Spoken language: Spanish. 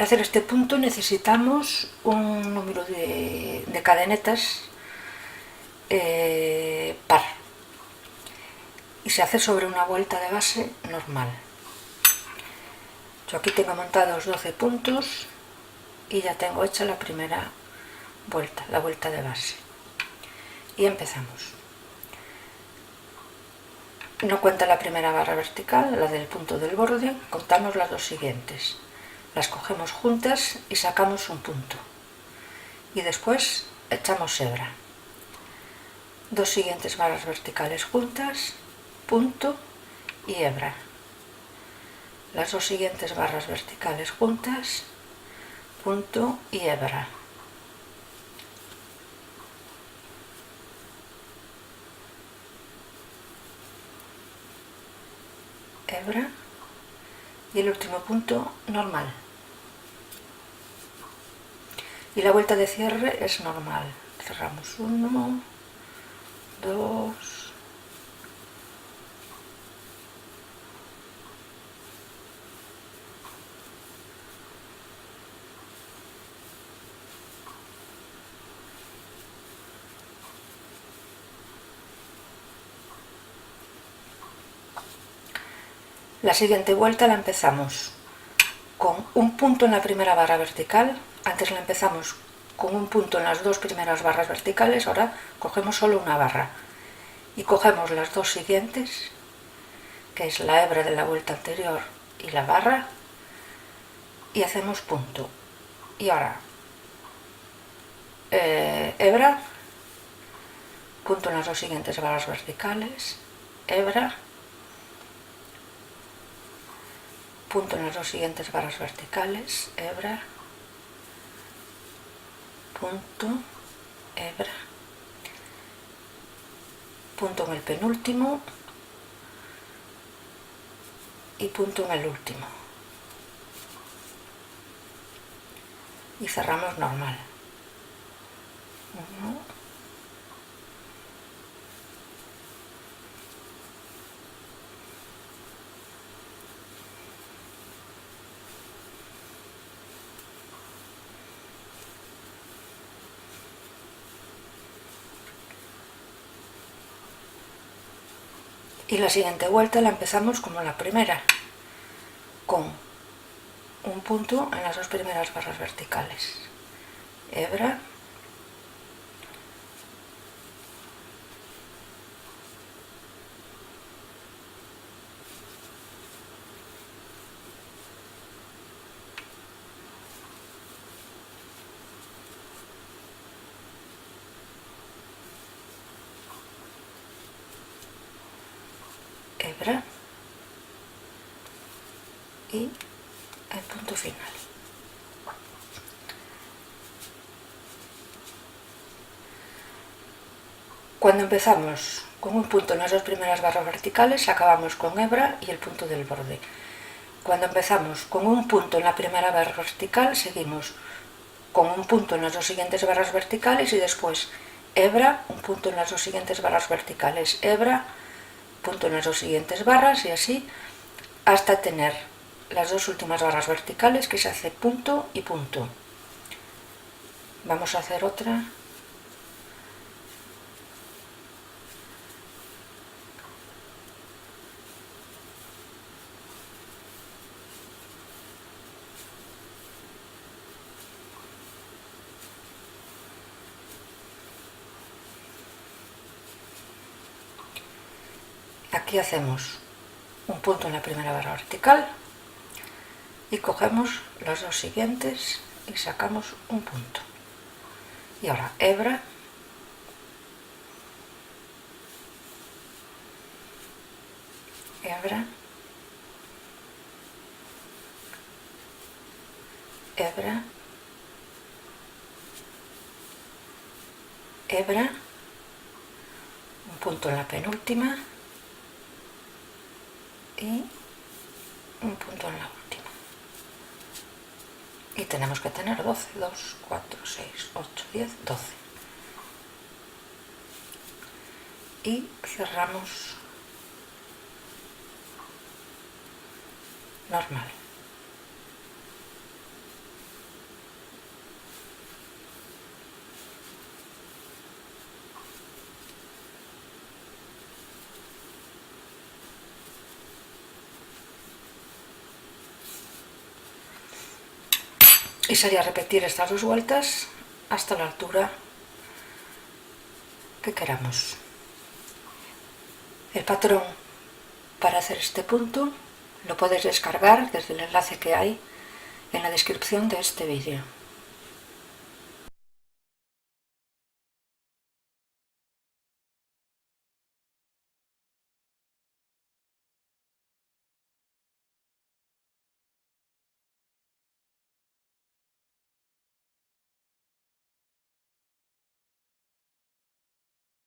Para hacer este punto necesitamos un número de cadenetas par y se hace sobre una vuelta de base normal. Yo aquí tengo montados 12 puntos y ya tengo hecha la primera vuelta, la vuelta de base. Y empezamos. No cuenta la primera barra vertical, la del punto del borde, contamos las dos siguientes. Las cogemos juntas y sacamos un punto. Y después echamos hebra. Dos siguientes barras verticales juntas, punto y hebra. Las dos siguientes barras verticales juntas, punto y hebra. Hebra y el último punto normal. Y la vuelta de cierre es normal. Cerramos 1, 2, la siguiente vuelta la empezamos con un punto en la primera barra vertical. Antes la empezamos con un punto en las dos primeras barras verticales, ahora cogemos solo una barra y cogemos las dos siguientes, que es la hebra de la vuelta anterior y la barra, y hacemos punto. Y ahora hebra, punto en las dos siguientes barras verticales, hebra, punto en las dos siguientes barras verticales, hebra, punto, hebra, punto en el penúltimo y punto en el último. Y cerramos normal. 1, y la siguiente vuelta la empezamos como la primera, con un punto en las dos primeras barras verticales, hebra, hebra y el punto final. Cuando empezamos con un punto en las dos primeras barras verticales, acabamos con hebra y el punto del borde. Cuando empezamos con un punto en la primera barra vertical, seguimos con un punto en las dos siguientes barras verticales y después hebra, un punto en las dos siguientes barras verticales, hebra, punto en las dos siguientes barras y así hasta tener las dos últimas barras verticales, que se hace punto y punto. Vamos a hacer otra. Aquí hacemos un punto en la primera barra vertical y cogemos las dos siguientes y sacamos un punto. Y ahora hebra, hebra, hebra, hebra, un punto en la penúltima y un punto en la última. Y tenemos que tener 12, 2, 4, 6, 8, 10, 12. Y cerramos normal. y sería repetir estas 2 vueltas hasta la altura que queramos. El patrón para hacer este punto lo puedes descargar desde el enlace que hay en la descripción de este vídeo.